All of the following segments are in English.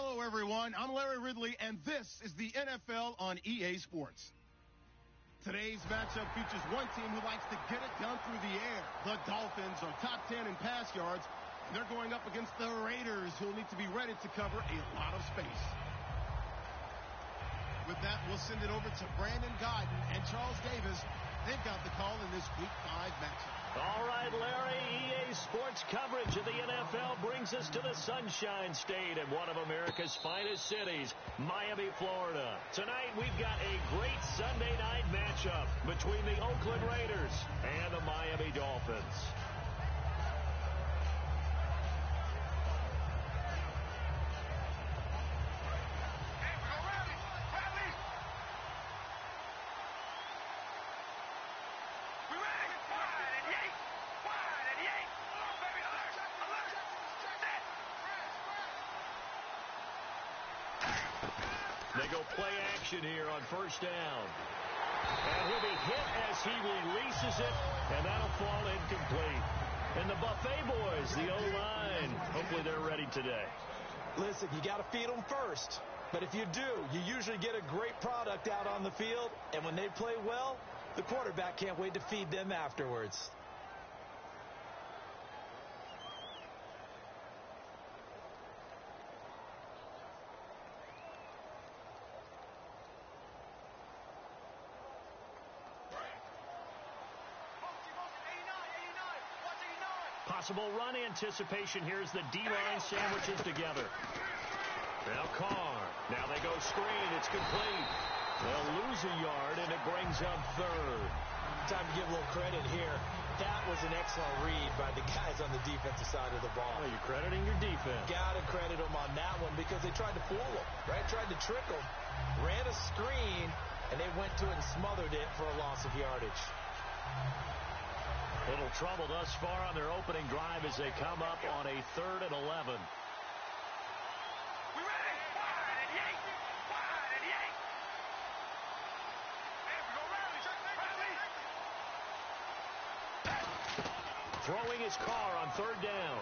Hello, everyone. I'm Larry Ridley, and this is the NFL on EA Sports. Today's matchup features one team who likes to get it done through the air. The Dolphins are top 10 in pass yards, and they're going up against the Raiders, who will need to be ready to cover a lot of space. With that, we'll send it over to Brandon Godden and Charles Davis. They've got the call in this Week 5 matchup. All right, Larry, EA Sports coverage of the NFL brings us to the Sunshine State and one of America's finest cities, Miami, Florida. Tonight, we've got a great Sunday night matchup between the Oakland Raiders and the Miami Dolphins. They go play action here on first down. And he'll be hit as he releases it, and that'll fall incomplete. And the Buffet boys, the O-line, hopefully they're ready today. Listen, you got to feed them first. But if you do, you usually get a great product out on the field. And when they play well, the quarterback can't wait to feed them afterwards. Possible run anticipation here as the D-line sandwiches together. Now Carr. Now they go screen. It's complete. They'll lose a yard, and it brings up third. Time to give a little credit here. That was an excellent read by the guys on the defensive side of the ball. Oh, you're crediting your defense. Got to credit them on that one because they tried to fool them, right? Tried to trick them. Ran a screen, and they went to it and smothered it for a loss of yardage. Little trouble thus far on their opening drive as they come up on a 3rd and 11. We ready? Wide and yank. Wide and yank. Hey, we go rally. Throwing his car on 3rd down.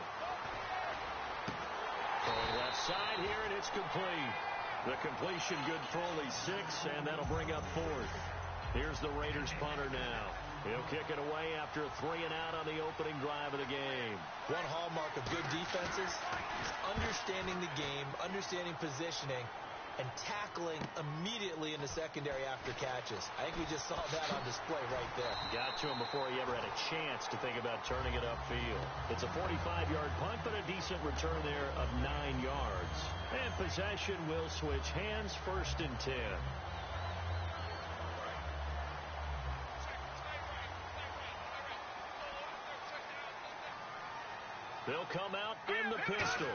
Throwing left side here, and it's complete. The completion good for only 6, and that'll bring up 4th. Here's the Raiders punter now. He'll kick it away after a 3 and out on the opening drive of the game. One hallmark of good defenses is understanding the game, understanding positioning, and tackling immediately in the secondary after catches. I think we just saw that on display right there. Got to him before he ever had a chance to think about turning it upfield. It's a 45-yard punt, but a decent return there of 9 yards. And possession will switch hands, 1st and 10. They'll come out in the pistol.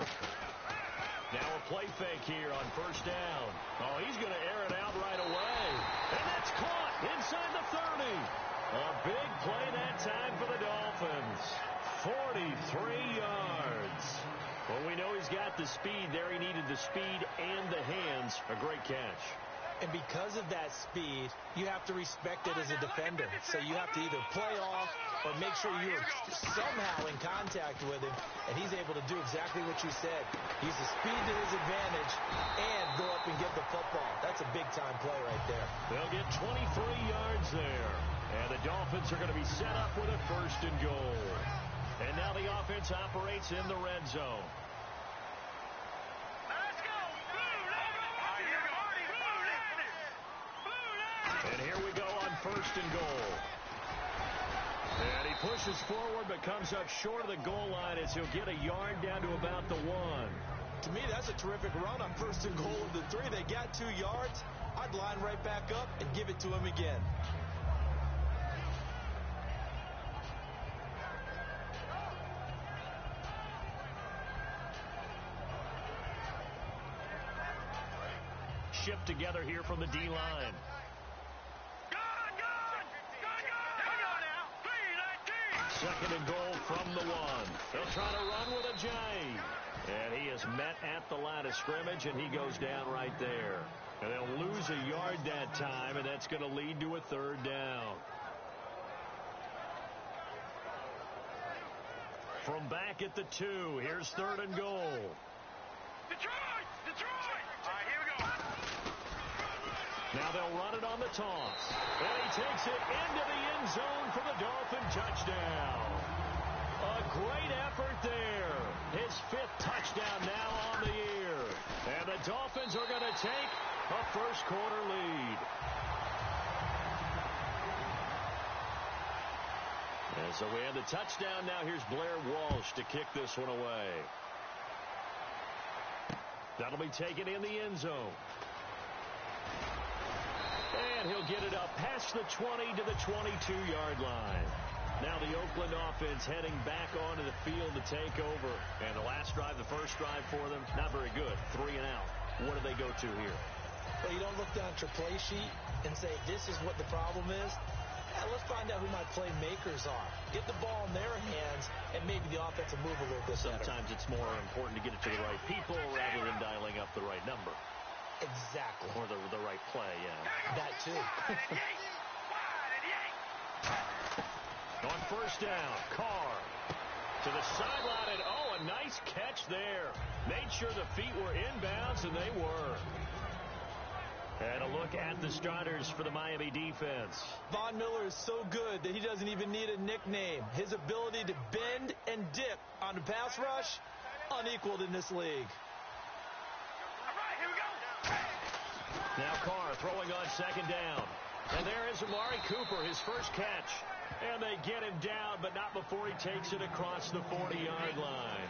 Now a play fake here on 1st down. Oh, he's going to air it out right away. And that's caught inside the 30. A big play that time for the Dolphins. 43 yards. Well, we know he's got the speed there. He needed the speed and the hands. A great catch. And because of that speed, you have to respect it as a defender. So you have to either play off or make sure you're somehow in contact with him, and he's able to do exactly what you said. Use the speed to his advantage and go up and get the football. That's a big-time play right there. They'll get 23 yards there, and the Dolphins are going to be set up with a 1st and goal. And now the offense operates in the red zone. And here we go on 1st and goal. And he pushes forward but comes up short of the goal line as he'll get a yard down to about the 1. To me, that's a terrific run on 1st and goal of the 3. They got 2 yards. I'd line right back up and give it to him again. Shipped together here from the D-line. Second and goal from the 1. They'll try to run with a J. And he is met at the line of scrimmage, and he goes down right there. And they'll lose a yard that time, and that's going to lead to a 3rd down. From back at the 2, here's 3rd and goal. Detroit! Detroit! Now they'll run it on the toss. And he takes it into the end zone for the Dolphin touchdown. A great effort there. His 5th touchdown now on the year. And the Dolphins are going to take a first-quarter lead. And so we have the touchdown. Now here's Blair Walsh to kick this one away. That'll be taken in the end zone. And he'll get it up past the 20 to the 22-yard line. Now the Oakland offense heading back onto the field to take over. And the last drive, the first drive for them, not very good. 3 and out. What do they go to here? Well, you don't look down at your play sheet and say, this is what the problem is. Let's find out who my playmakers are. Get the ball in their hands, and maybe the offense will move a little bit better. Sometimes it's more important to get it to the right people rather than dialing up the right number. Exactly. Or the right play, yeah. That too. On first down, Carr to the sideline, and a nice catch there. Made sure the feet were inbounds, and they were. And a look at the starters for the Miami defense. Von Miller is so good that he doesn't even need a nickname. His ability to bend and dip on the pass rush, unequaled in this league. All right, here we go. Now Carr throwing on second down. And there is Amari Cooper, his first catch. And they get him down, but not before he takes it across the 40-yard line.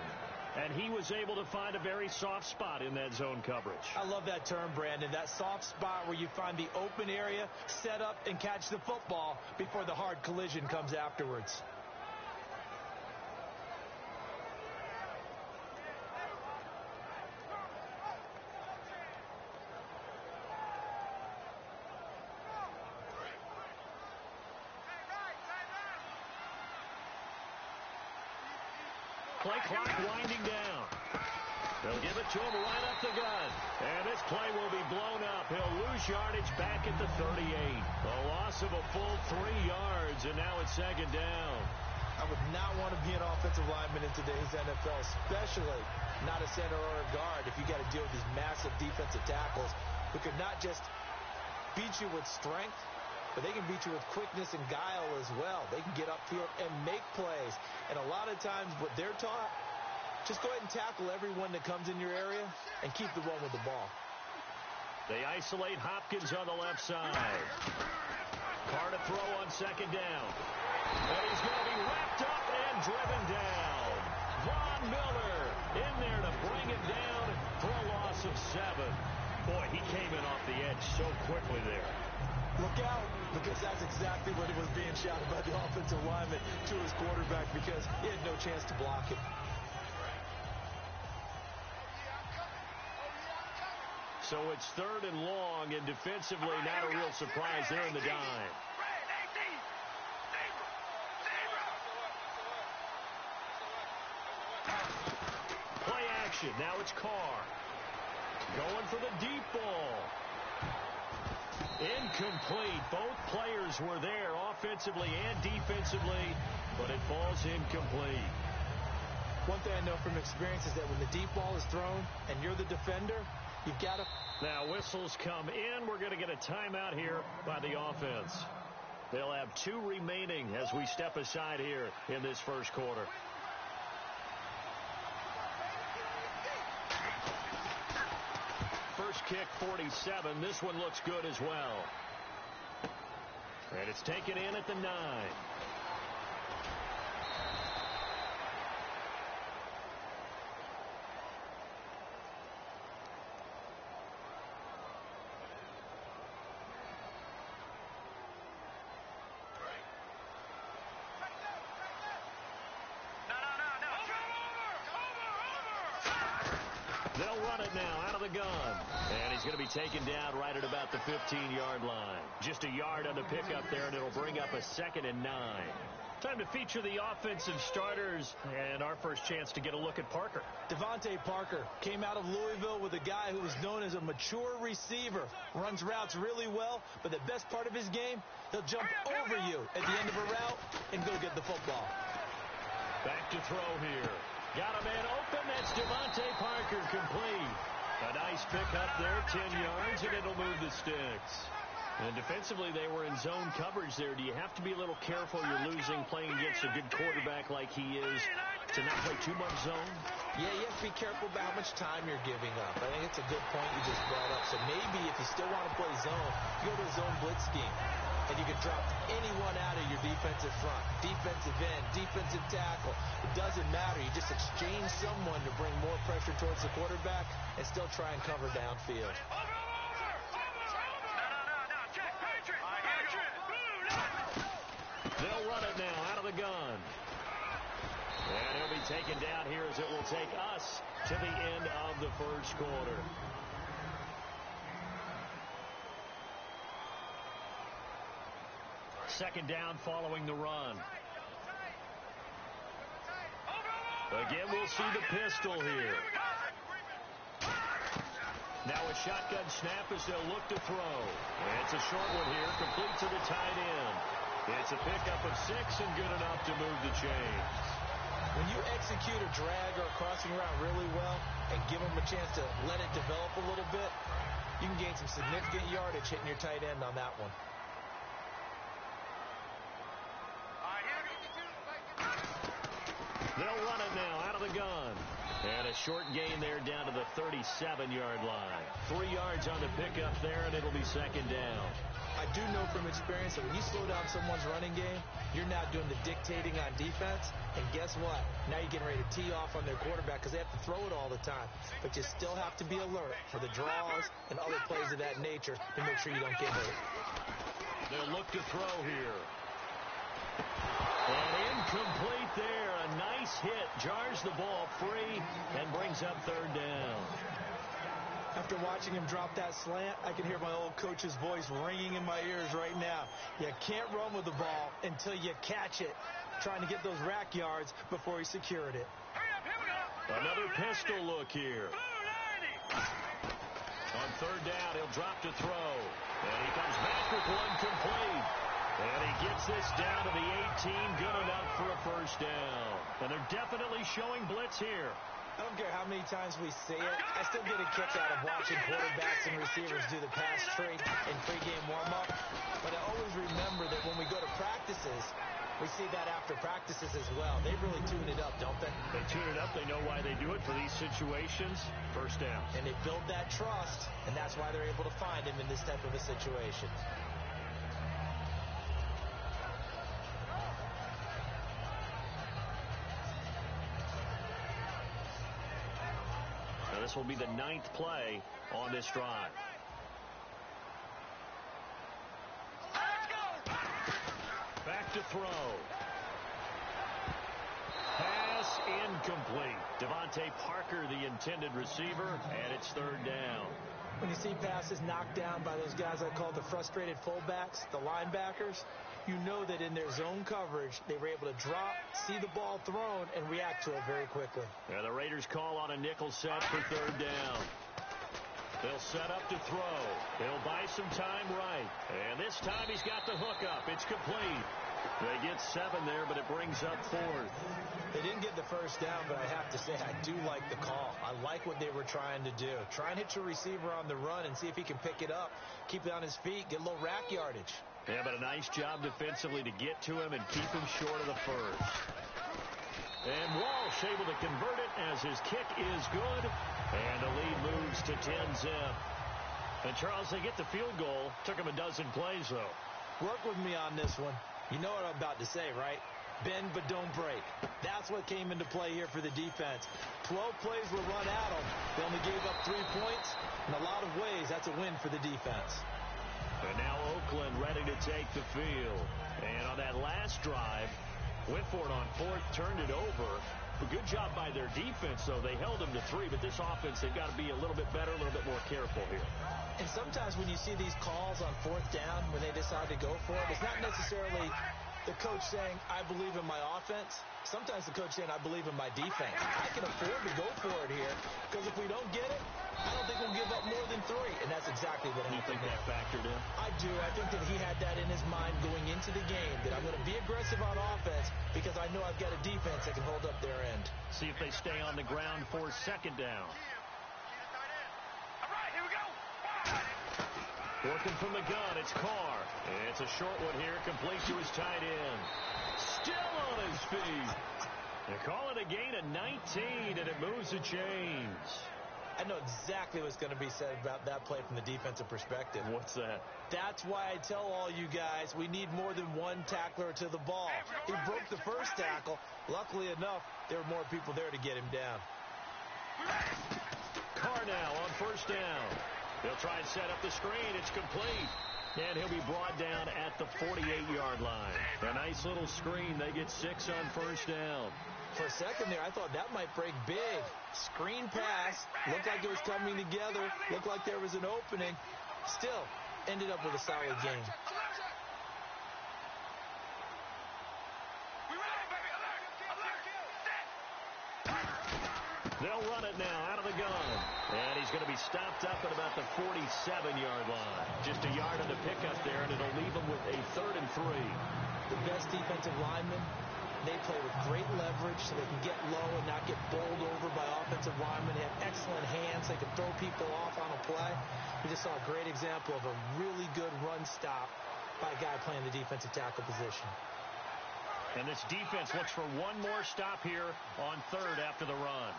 And he was able to find a very soft spot in that zone coverage. I love that term, Brandon. That soft spot where you find the open area, set up, and catch the football before the hard collision comes afterwards. Play clock winding down. They'll give it to him right up the gut. And this play will be blown up. He'll lose yardage back at the 38. A loss of a full 3 yards, and now it's second down. I would not want to be an offensive lineman in today's NFL, especially not a center or a guard if you got to deal with these massive defensive tackles who could not just beat you with strength, but they can beat you with quickness and guile as well. They can get upfield and make plays. And a lot of times what they're taught, just go ahead and tackle everyone that comes in your area and keep the one with the ball. They isolate Hopkins on the left side. Carr to throw on second down. And he's going to be wrapped up and driven down. Von Miller in there to bring it down for a loss of 7. Boy, he came in off the edge so quickly there. Look out, because that's exactly what it was being shouted by the offensive lineman to his quarterback, because he had no chance to block it. So it's 3rd and long, and defensively not a real surprise there in the dime. Play action. Now it's Carr. Going for the deep ball. Incomplete. Both players were there offensively and defensively, but it falls incomplete. One thing I know from experience is that when the deep ball is thrown and you're the defender, you've got to... Now whistles come in. We're going to get a timeout here by the offense. They'll have 2 remaining as we step aside here in this first quarter. First kick, 47. This one looks good as well. And it's taken in at the 9. They'll run it now out of the gun. And he's going to be taken down right at about the 15-yard line. Just a yard on the pickup there, and it'll bring up a 2nd and 9. Time to feature the offensive starters, and our first chance to get a look at Parker. Devontae Parker came out of Louisville with a guy who was known as a mature receiver. Runs routes really well, but the best part of his game, he'll jump over you at the end of a route and go get the football. Back to throw here. Got a man open. That's Devontae Parker complete. A nice pickup there, 10 yards, and it'll move the sticks. And defensively, they were in zone coverage there. Do you have to be a little careful? You're losing playing against a good quarterback like he is to not play too much zone? Yeah, you have to be careful about how much time you're giving up. I think it's a good point you just brought up. So maybe if you still want to play zone, you go to a zone blitz scheme. And you can drop anyone out of your defensive front, defensive end, defensive tackle. It doesn't matter. You just exchange someone to bring more pressure towards the quarterback and still try and cover downfield. They'll run it now out of the gun. And he'll be taken down here as it will take us to the end of the first quarter. Second down following the run. Again, we'll see the pistol here. Now a shotgun snap as they'll look to throw. And it's a short one here, complete to the tight end. It's a pickup of 6 and good enough to move the chains. When you execute a drag or a crossing route really well and give them a chance to let it develop a little bit, you can gain some significant yardage hitting your tight end on that one. They'll run it now out of the gun. And a short gain there down to the 37-yard line. 3 yards on the pickup there, and it'll be second down. I do know from experience that when you slow down someone's running game, you're now doing the dictating on defense. And guess what? Now you're getting ready to tee off on their quarterback because they have to throw it all the time. But you still have to be alert for the draws and other plays of that nature to make sure you don't get hurt. They'll look to throw here. And incomplete there. A nice hit. Jars the ball free and brings up third down. After watching him drop that slant, I can hear my old coach's voice ringing in my ears right now. You can't run with the ball until you catch it. Trying to get those rack yards before he secured it. Another pistol look here. On third down, he'll drop to throw. And he comes back with one complete. And he gets this down to the 18, good enough for a first down. And they're definitely showing blitz here. I don't care how many times we say it, I still get a kick out of watching quarterbacks and receivers do the pass trade in pregame warm-up. But I always remember that when we go to practices, we see that after practices as well. They really tune it up, don't they? They tune it up. They know why they do it for these situations. First down. And they build that trust, and that's why they're able to find him in this type of a situation. This will be the 9th play on this drive. Back to throw. Pass incomplete. Devontae Parker, the intended receiver, and it's third down. When you see passes knocked down by those guys I call the frustrated fullbacks, the linebackers, you know that in their zone coverage, they were able to drop, see the ball thrown, and react to it very quickly. Yeah, the Raiders call on a nickel set for third down. They'll set up to throw. They'll buy some time right. And this time he's got the hook up. It's complete. They get 7 there, but it brings up 4th. They didn't get the first down, but I have to say I do like the call. I like what they were trying to do. Try and hit your receiver on the run and see if he can pick it up, keep it on his feet, get a little rack yardage. Yeah, but a nice job defensively to get to him and keep him short of the first. And Walsh able to convert it as his kick is good. And the lead moves to 10-zip. And, Charles, they get the field goal. Took him a dozen plays, though. Work with me on this one. You know what I'm about to say, right? Bend but don't break. That's what came into play here for the defense. 12 plays were run at them. They only gave up 3 points. In a lot of ways, that's a win for the defense. And now Oakland ready to take the field. And on that last drive, went for it on 4th, turned it over. A good job by their defense, though. They held them to 3, but this offense, they've got to be a little bit better, a little bit more careful here. And sometimes when you see these calls on 4th down, when they decide to go for it, it's not necessarily the coach saying, I believe in my offense. Sometimes the coach saying, I believe in my defense. I can afford to go for it here, because if we don't get it, I don't think we'll give up more than 3. And that's exactly what happened. You think that factored in? I do. I think that he had that in his mind going into the game, that I'm going to be aggressive on offense because I know I've got a defense that can hold up their end. See if they stay on the ground for second down. Working from the gun, it's Carr. It's a short one here, complete to his tight end. Still on his feet. They call it a gain of 19, and it moves the chains. I know exactly what's going to be said about that play from the defensive perspective. What's that? That's why I tell all you guys we need more than one tackler to the ball. He broke the first tackle. Luckily enough, there were more people there to get him down. Carr now on first down. He'll try and set up the screen. It's complete. And he'll be brought down at the 48-yard line. A nice little screen. They get 6 on first down. For a second there, I thought that might break big. Screen pass. Looked like it was coming together. Looked like there was an opening. Still, ended up with a solid game. They'll run it now out of the gun. And he's going to be stopped up at about the 47-yard line. Just a yard on the pickup there, and it'll leave him with a 3rd and 3. The best defensive linemen, they play with great leverage so they can get low and not get bowled over by offensive linemen. They have excellent hands. They can throw people off on a play. We just saw a great example of a really good run stop by a guy playing the defensive tackle position. And this defense looks for one more stop here on 3rd after the run.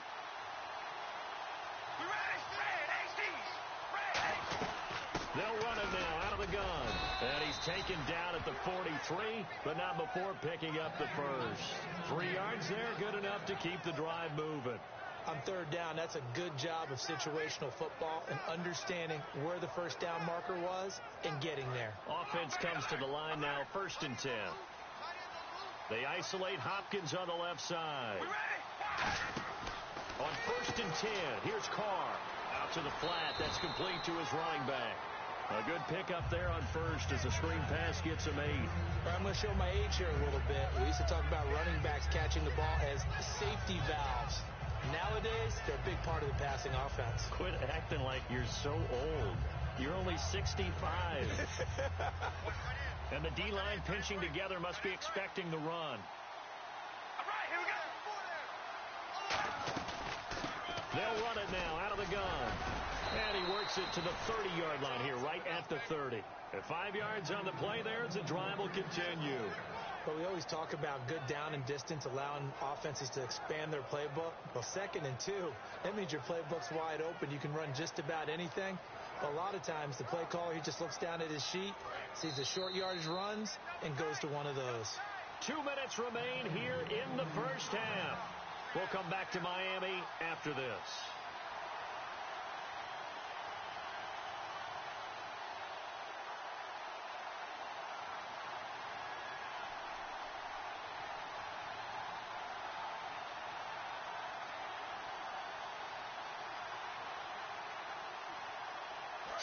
They'll run it now out of the gun. And he's taken down at the 43, but not before picking up the first. 3 yards there, good enough to keep the drive moving. On 3rd down, that's a good job of situational football and understanding where the first down marker was and getting there. Offense comes to the line now, 1st and 10. They isolate Hopkins on the left side. On 1st and 10, here's Carr. Out to the flat, that's complete to his running back. A good pickup there on 1st as the screen pass gets him 8. I'm going to show my age here a little bit. We used to talk about running backs catching the ball as safety valves. Nowadays, they're a big part of the passing offense. Quit acting like you're so old. You're only 65. And the D-line pinching together must be expecting the run. They'll run it now out of the gun. And he works it to the 30-yard line here, right at the 30. At 5 yards on the play there, as the drive will continue. But we always talk about good down and distance, allowing offenses to expand their playbook. Well, 2nd and 2, that means your playbook's wide open. You can run just about anything. But a lot of times, the play caller, he just looks down at his sheet, sees the short yardage runs, and goes to one of those. 2 minutes remain here in the first half. We'll come back to Miami after this.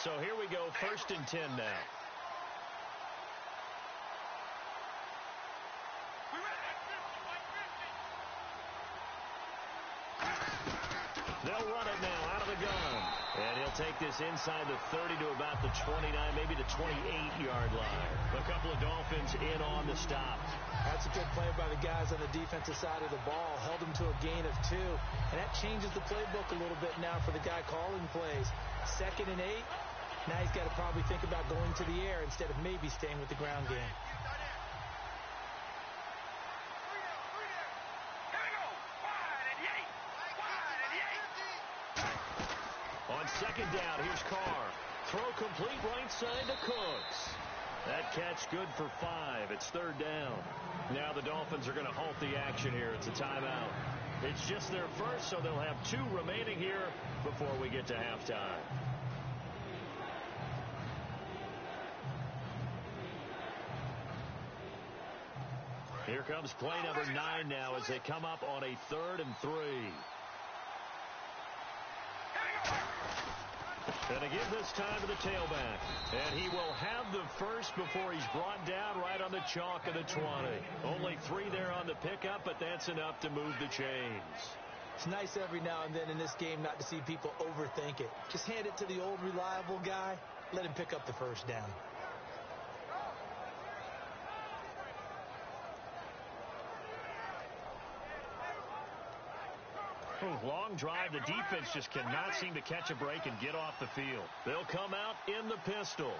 So here we go, 1st and 10 now. They'll run it now out of the gun. And he'll take this inside the 30 to about the 29, maybe the 28-yard line. A couple of Dolphins in on the stop. That's a good play by the guys on the defensive side of the ball. Held him to a gain of 2. And that changes the playbook a little bit now for the guy calling plays. 2nd and 8. Now he's got to probably think about going to the air instead of maybe staying with the ground game. On 2nd down, here's Carr. Throw complete right side to Cooks. That catch good for 5. It's 3rd down. Now the Dolphins are going to halt the action here. It's a timeout. It's just their first, so they'll have 2 remaining here before we get to halftime. Here comes play number 9 now as they come up on a 3rd and 3. And again this time to the tailback. And he will have the first before he's brought down right on the chalk of the 20. Only 3 there on the pickup, but that's enough to move the chains. It's nice every now and then in this game not to see people overthink it. Just hand it to the old reliable guy. Let him pick up the first down. Long drive. The defense just cannot seem to catch a break and get off the field. They'll come out in the pistol.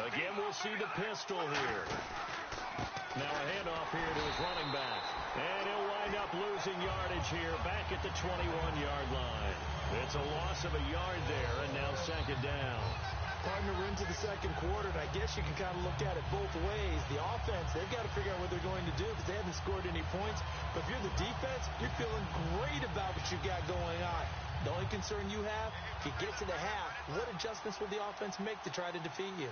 Again, we'll see the pistol here. Now a handoff here to his running back. And he'll wind up losing yardage here back at the 21-yard line. It's a loss of a yard there, and now second down. Partner, we're into the second quarter, and I guess you can kind of look at it both ways. The offense, they've got to figure out what they're going to do because they haven't scored any points. But if you're the defense, you're feeling great about what you got going on. The only concern you have, if you get to the half, what adjustments will the offense make to try to defeat you?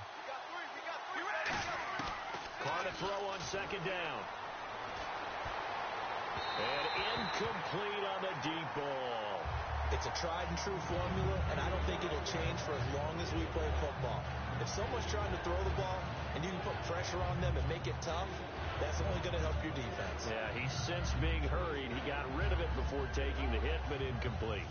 Carr to throw on second down. And incomplete on the deep ball. It's a tried-and-true formula, and I don't think it'll change for as long as we play football. If someone's trying to throw the ball and you can put pressure on them and make it tough, that's only going to help your defense. Yeah, he sensed being hurried. He got rid of it before taking the hit, but incomplete.